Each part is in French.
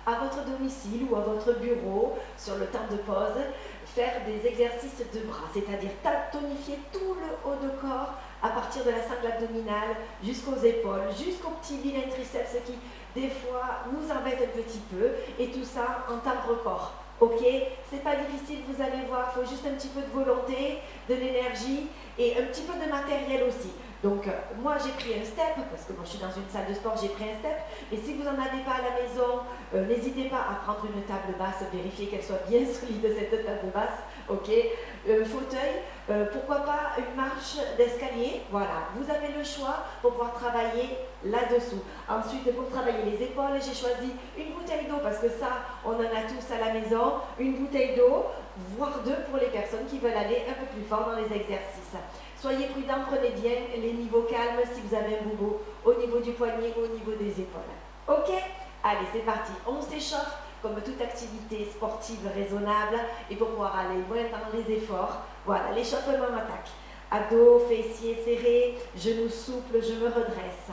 à votre domicile ou à votre bureau, sur le temps de pause, faire des exercices de bras, c'est-à-dire tonifier tout le haut de corps à partir de la sangle abdominale jusqu'aux épaules, jusqu'au petit vilain triceps qui, des fois, nous embête un petit peu, et tout ça en temps record. Ok, c'est pas difficile, vous allez voir, il faut juste un petit peu de volonté, de l'énergie et un petit peu de matériel aussi. Donc, moi j'ai pris un step, parce que moi je suis dans une salle de sport, j'ai pris un step, et si vous n'en avez pas à la maison, n'hésitez pas à prendre une table basse, vérifier qu'elle soit bien solide cette table basse, ok, fauteuil, pourquoi pas une marche d'escalier, voilà, vous avez le choix pour pouvoir travailler là-dessous. Ensuite, pour travailler les épaules, j'ai choisi une bouteille d'eau, parce que ça, on en a tous à la maison, une bouteille d'eau, voire deux pour les personnes qui veulent aller un peu plus fort dans les exercices. Soyez prudents, prenez bien les niveaux calmes si vous avez un bobo au niveau du poignet ou au niveau des épaules. Ok? Allez, c'est parti. On s'échauffe comme toute activité sportive raisonnable et pour pouvoir aller loin dans les efforts. Voilà, l'échauffement attaque. Ados, fessiers serrés, genoux souples, je me redresse.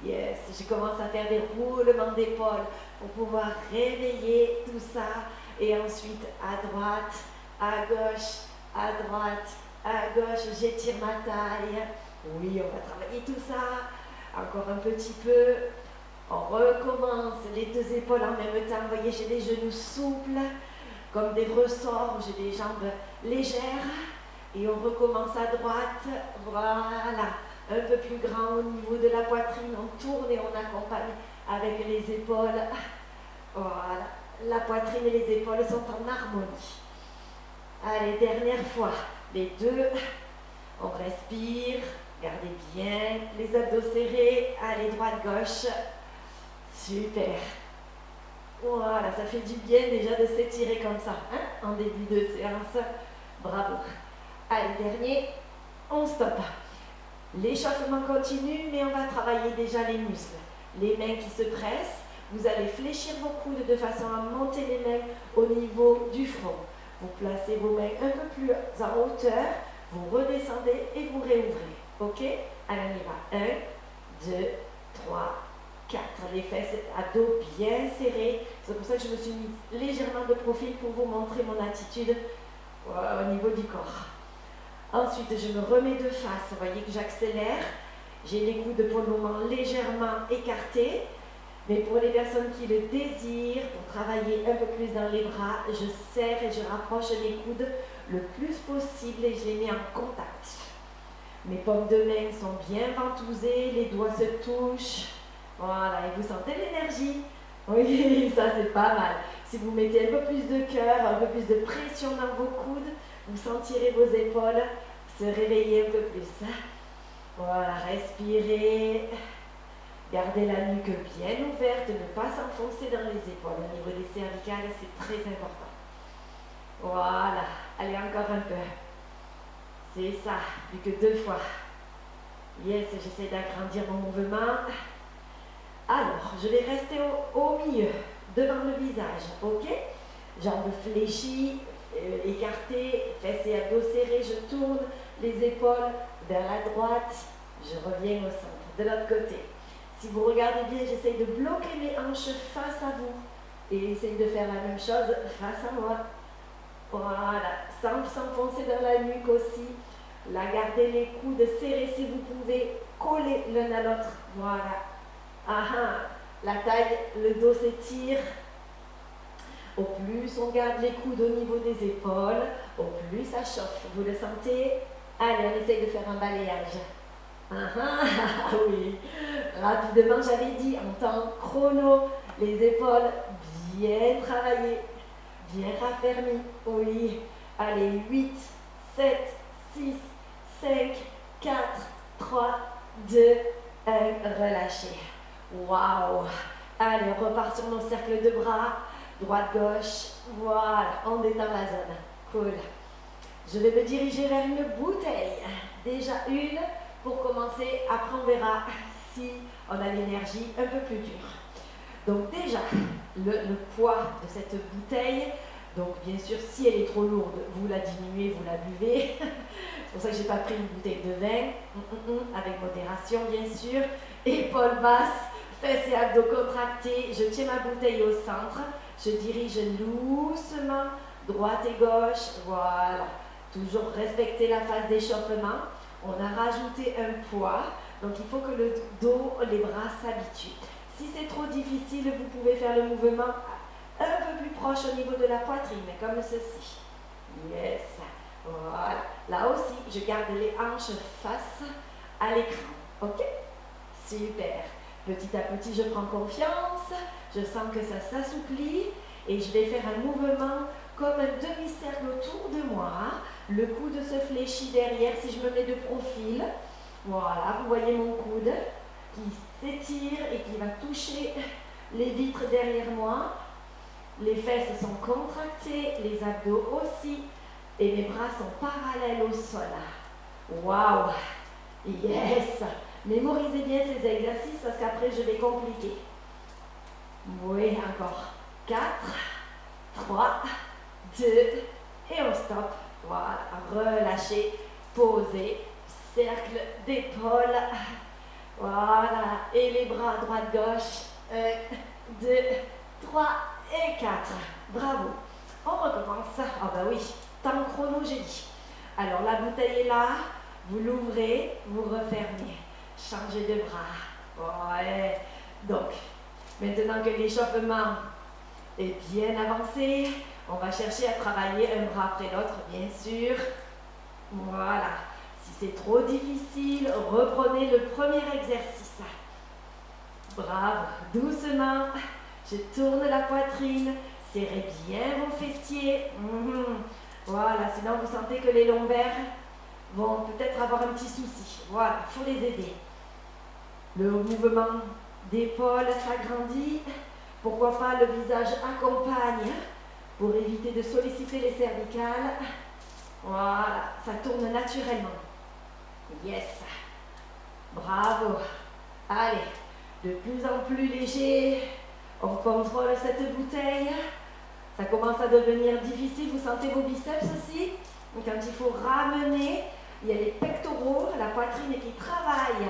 Yes, je commence à faire des roulements d'épaule pour pouvoir réveiller tout ça. Et ensuite, à droite, à gauche, à droite, à gauche, j'étire ma taille. Oui, on va travailler tout ça. Encore un petit peu. On recommence les deux épaules en même temps. Vous voyez, j'ai les genoux souples, comme des ressorts. J'ai les jambes légères. Et on recommence à droite. Voilà. Un peu plus grand au niveau de la poitrine. On tourne et on accompagne avec les épaules. Voilà. La poitrine et les épaules sont en harmonie. Allez, dernière fois. Les deux, on respire, gardez bien les abdos serrés, allez, droite-gauche, super. Voilà, ça fait du bien déjà de s'étirer comme ça, hein, en début de séance, bravo. Allez, dernier, on stoppe. L'échauffement continue, mais on va travailler déjà les muscles. Les mains qui se pressent, vous allez fléchir vos coudes de façon à monter les mains au niveau du front. Vous placez vos mains un peu plus en hauteur, vous redescendez et vous réouvrez. Ok? Allez, on y va. 1, 2, 3, 4. Les fesses à dos bien serrées. C'est pour ça que je me suis mis légèrement de profil pour vous montrer mon attitude au niveau du corps. Ensuite, je me remets de face. Vous voyez que j'accélère. J'ai les coudes pour le moment légèrement écartés. Mais pour les personnes qui le désirent, pour travailler un peu plus dans les bras, je serre et je rapproche les coudes le plus possible et je les mets en contact. Mes paumes de main sont bien ventousées, les doigts se touchent. Voilà, et vous sentez l'énergie. Oui, ça c'est pas mal. Si vous mettez un peu plus de cœur, un peu plus de pression dans vos coudes, vous sentirez vos épaules se réveiller un peu plus. Voilà, respirez. Gardez la nuque bien ouverte, ne pas s'enfoncer dans les épaules. Au niveau des cervicales, c'est très important. Voilà. Allez, encore un peu. C'est ça, plus que 2 fois. Yes, j'essaie d'agrandir mon mouvement. Alors, je vais rester au milieu, devant le visage. Ok? Jambes fléchies, écartées, fesses et abdos serrés. Je tourne les épaules vers la droite. Je reviens au centre. De l'autre côté. Si vous regardez bien, j'essaie de bloquer mes hanches face à vous et essayez de faire la même chose face à moi. Voilà, sans s'enfoncer dans la nuque aussi. Là, gardez les coudes serrés si vous pouvez, coller l'un à l'autre. Voilà. La taille, le dos s'étire. Au plus on garde les coudes au niveau des épaules, au plus ça chauffe. Vous le sentez? Allez, on essaye de faire un balayage. Oui, rapidement j'avais dit en temps chrono, les épaules bien travaillées, bien raffermies, oui, allez, 8, 7, 6, 5, 4, 3, 2, 1, relâchez, waouh, allez on repart sur nos cercles de bras, droite, gauche, voilà, on détend la zone, cool, je vais me diriger vers une bouteille, déjà une. Pour commencer, après on verra si on a l'énergie un peu plus dure. Donc déjà, le poids de cette bouteille, donc bien sûr si elle est trop lourde, vous la diminuez, vous la buvez. C'est pour ça que je n'ai pas pris une bouteille de vin, avec modération bien sûr. Épaules basses, Fesses et abdos contractés, je tiens ma bouteille au centre, je dirige doucement, droite et gauche, voilà. Toujours respecter la phase d'échauffement. On a rajouté un poids, donc il faut que le dos, les bras s'habituent. Si c'est trop difficile, vous pouvez faire le mouvement un peu plus proche au niveau de la poitrine, comme ceci. Yes, voilà. Là aussi, je garde les hanches face à l'écran, ok? Super. Petit à petit, je prends confiance, je sens que ça s'assouplit et je vais faire un mouvement comme un demi-cercle autour de moi. Le coude se fléchit derrière si je me mets de profil. Voilà, vous voyez mon coude qui s'étire et qui va toucher les vitres derrière moi. Les fesses sont contractées, les abdos aussi et mes bras sont parallèles au sol. Waouh! Yes! Mémorisez bien ces exercices parce qu'après je vais compliquer. Oui, encore. 4, 3, 2 et on stop. Voilà, relâchez, posez, cercle d'épaule. Voilà, et les bras droite-gauche. 1, 2, 3 et 4. Bravo. On recommence. Ah bah oui, temps chrono j'ai dit. Alors la bouteille est là, vous l'ouvrez, vous refermez. Changez de bras. Ouais. Donc, maintenant que l'échauffement est bien avancé, on va chercher à travailler un bras après l'autre, bien sûr. Voilà. Si c'est trop difficile, reprenez le premier exercice. Bravo. Doucement. Je tourne la poitrine. Serrez bien vos fessiers. Voilà. Sinon, vous sentez que les lombaires vont peut-être avoir un petit souci. Voilà. Il faut les aider. Le mouvement d'épaule s'agrandit. Pourquoi pas le visage accompagne pour éviter de solliciter les cervicales. Voilà, ça tourne naturellement. Yes. Bravo. Allez, de plus en plus léger. On contrôle cette bouteille. Ça commence à devenir difficile. Vous sentez vos biceps aussi? Donc, quand il faut ramener, il y a les pectoraux, la poitrine qui travaille.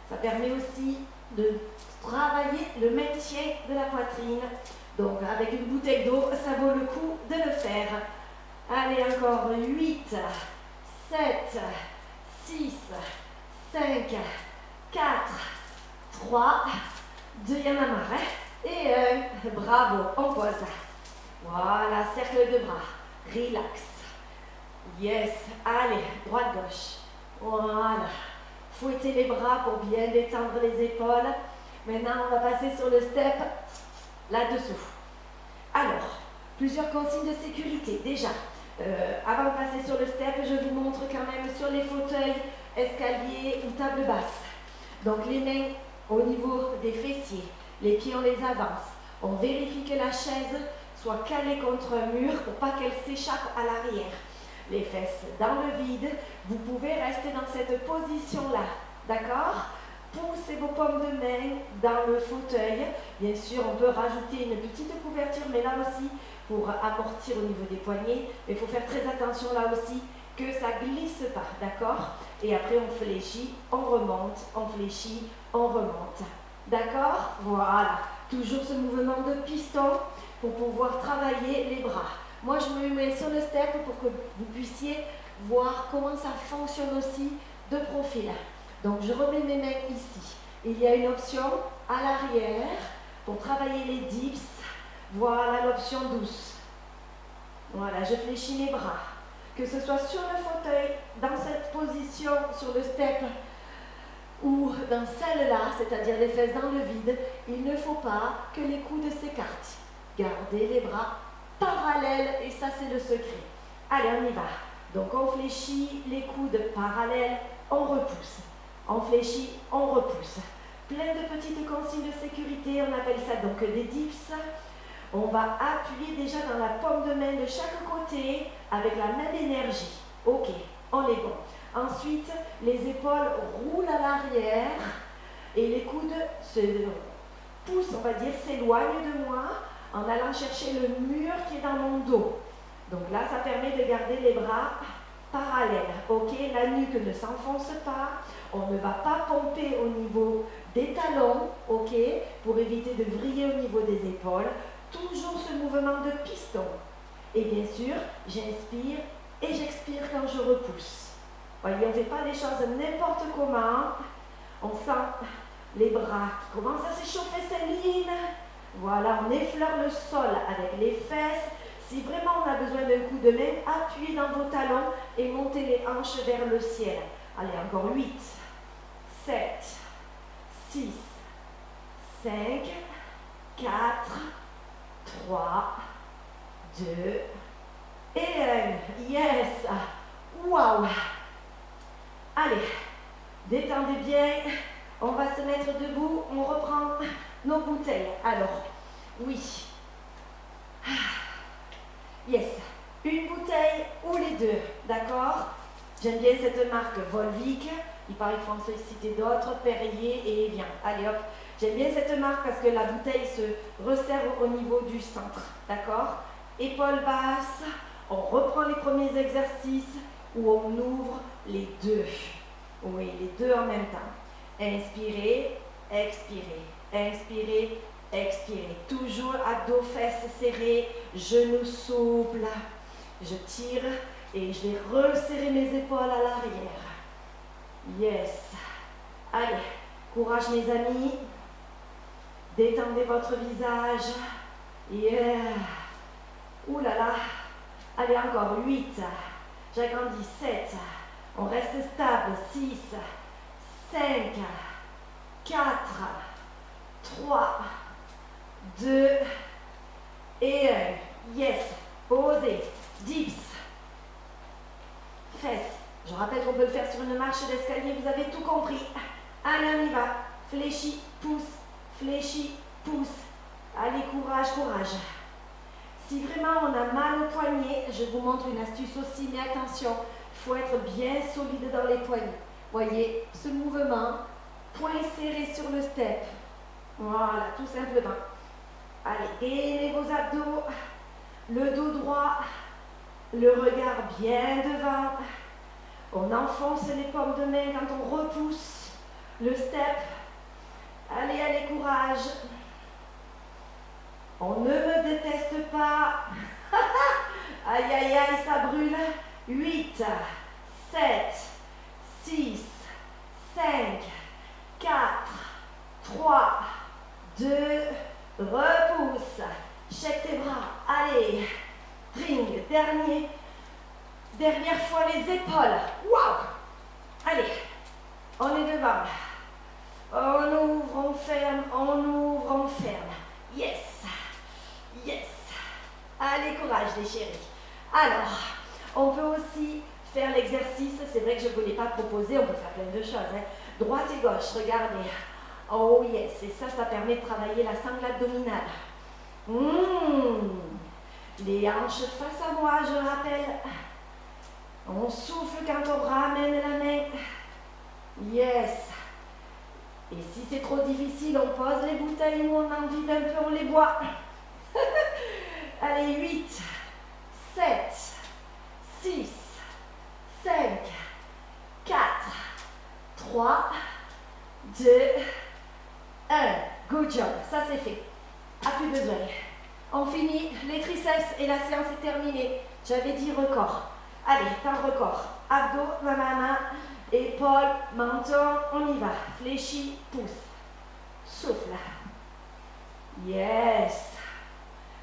Ça permet aussi de travailler le maintien de la poitrine. Donc, avec une bouteille d'eau, ça vaut le coup de le faire. Allez, encore 8, 7, 6, 5, 4, 3, 2, il y en a marre, hein? Et 1, bravo, on pose. Voilà, cercle de bras, relax. Yes, allez, droite-gauche. Voilà. Fouettez les bras pour bien détendre les épaules. Maintenant, on va passer sur le step là-dessous. Alors, plusieurs consignes de sécurité. Déjà, avant de passer sur le step, je vous montre quand même sur les fauteuils, escaliers ou table basse. Donc, les mains au niveau des fessiers, les pieds, on les avance. On vérifie que la chaise soit calée contre un mur pour pas qu'elle s'échappe à l'arrière. Les fesses dans le vide, vous pouvez rester dans cette position-là, d'accord? Poussez vos paumes de main dans le fauteuil. Bien sûr, on peut rajouter une petite couverture, mais là aussi, pour amortir au niveau des poignets. Mais il faut faire très attention là aussi, que ça ne glisse pas, d'accord? Et après, on fléchit, on remonte, on fléchit, on remonte. D'accord? Voilà. Toujours ce mouvement de piston pour pouvoir travailler les bras. Moi, je me mets sur le step pour que vous puissiez voir comment ça fonctionne aussi de profil. Donc, je remets mes mains ici. Il y a une option à l'arrière pour travailler les dips. Voilà l'option douce. Voilà, je fléchis mes bras. Que ce soit sur le fauteuil, dans cette position, sur le step, ou dans celle-là, c'est-à-dire les fesses dans le vide, il ne faut pas que les coudes s'écartent. Gardez les bras parallèles et ça, c'est le secret. Allez, on y va. Donc, on fléchit les coudes parallèles, on repousse. On fléchit, on repousse. Plein de petites consignes de sécurité, on appelle ça donc des dips. On va appuyer déjà dans la paume de main de chaque côté avec la même énergie. Ok, on est bon. Ensuite, les épaules roulent à l'arrière et les coudes se poussent, on va dire, s'éloignent de moi en allant chercher le mur qui est dans mon dos. Donc là, ça permet de garder les bras parallèles, ok? La nuque ne s'enfonce pas, on ne va pas pomper au niveau des talons, ok? Pour éviter de vriller au niveau des épaules. Toujours ce mouvement de piston. Et bien sûr, j'inspire et j'expire quand je repousse. Voyez, on ne fait pas les choses n'importe comment. On sent les bras qui commencent à s'échauffer, Céline. Voilà, on effleure le sol avec les fesses. Si vraiment on a besoin d'un coup de main, appuyez dans vos talons et montez les hanches vers le ciel. Allez, encore 8, 7, 6, 5, 4, 3, 2 et 1. Yes! Waouh! Allez, détendez bien. On va se mettre debout. On reprend nos bouteilles. Alors, oui. Yes. Une bouteille ou les deux. D'accord? J'aime bien cette marque Volvic. Il paraît qu'il faut en solliciter d'autres. Perrier et Evian. Allez hop. J'aime bien cette marque parce que la bouteille se resserre au niveau du centre. D'accord? Épaules basses. On reprend les premiers exercices où on ouvre les deux. Oui, les deux en même temps. Inspirez, expirez. Inspirez, expirez. Toujours abdos, fesses serrées, genoux souples. Je tire et je vais resserrer mes épaules à l'arrière. Yes. Allez, courage mes amis. Détendez votre visage. Yeah. Ouh là là. Allez, encore 8. J'agrandis 7. On reste stable. 6, 5, 4, 3, 2 et 1. Yes. Posez. Dips. Fesses. Je rappelle qu'on peut le faire sur une marche d'escalier. Vous avez tout compris. Allez, on y va. Fléchi, pousse. Fléchi, pousse. Allez, courage, courage. Si vraiment on a mal au poignet, je vous montre une astuce aussi, mais attention, il faut être bien solide dans les poignets. Voyez, ce mouvement, poing serré sur le step. Voilà, tout simplement. Allez, gainez vos abdos, le dos droit, le regard bien devant. On enfonce les paumes de main quand on repousse le step. Allez, allez, courage. On ne me déteste pas. Aïe, aïe, aïe, ça brûle. 8, 7, 6, 5, 4, 3, 2, repousse. Check tes bras. Allez. Ring. Dernière fois les épaules. Waouh. Allez. On est devant. On ouvre, on ferme. On ouvre, on ferme. Yes. Yes. Allez, courage les chéris. Alors, on peut aussi faire l'exercice. C'est vrai que je ne vous l'ai pas proposé. On peut faire plein de choses. Hein. Droite et gauche, regardez. Oh yes. Et ça permet de travailler la sangle abdominale. Les hanches face à moi, je rappelle. On souffle quand on ramène la main. Yes. Et si c'est trop difficile, on pose les bouteilles où on en vide un peu, on les boit. Allez, 8, 7, 6, 5, 4, 3, 2, 1. Good job, ça c'est fait. A plus besoin. On finit les triceps et la séance est terminée. J'avais dit record. Allez, temps record. Abdos, main à main, épaules, menton, on y va. Fléchi, pousse. Souffle. Yes.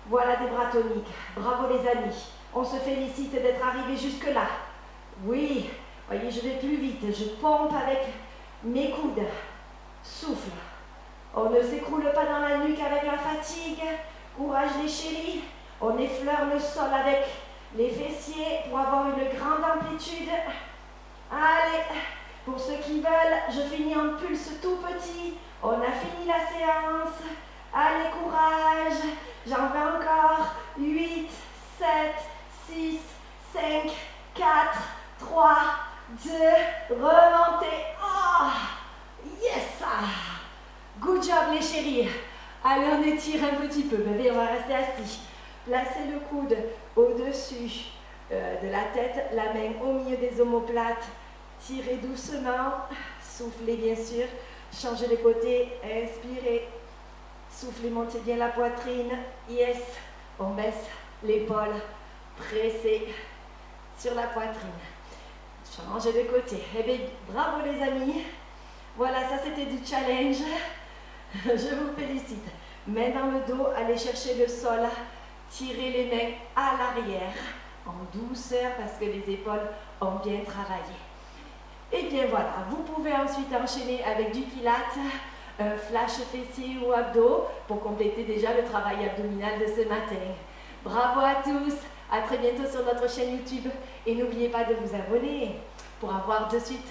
Voilà des bras toniques. Bravo les amis. On se félicite d'être arrivé jusque-là. Oui. Voyez, je vais plus vite. Je pompe avec mes coudes. Souffle. On ne s'écroule pas dans la nuque avec la fatigue. Courage les chéris. On effleure le sol avec les fessiers pour avoir une grande amplitude. Allez, pour ceux qui veulent, je finis en pulse tout petit. On a fini la séance. Allez, courage. J'en veux encore. 8, 7, 6, 5, 4, 3, 2, remontez. Oh, yes. Good job les chéris. Allez, on étire un petit peu. Bébé, on va rester assis. Placez le coude au-dessus de la tête. tête, la main au milieu des omoplates. Tirez doucement, soufflez bien sûr. Changez de côté, inspirez. Soufflez, montez bien la poitrine. Yes, on baisse l'épaule. Pressez sur la poitrine. Changez de côté. Eh bien, bravo les amis. Voilà, ça c'était du challenge. Je vous félicite. Main dans le dos, allez chercher le sol. Tirez les mains à l'arrière, en douceur parce que les épaules ont bien travaillé. Et bien voilà, vous pouvez ensuite enchaîner avec du pilates, un flash fessier ou abdos pour compléter déjà le travail abdominal de ce matin. Bravo à tous, à très bientôt sur notre chaîne YouTube et n'oubliez pas de vous abonner pour avoir de suite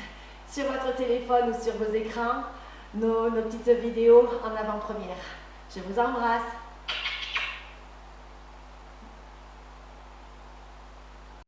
sur votre téléphone ou sur vos écrans nos petites vidéos en avant-première. Je vous embrasse.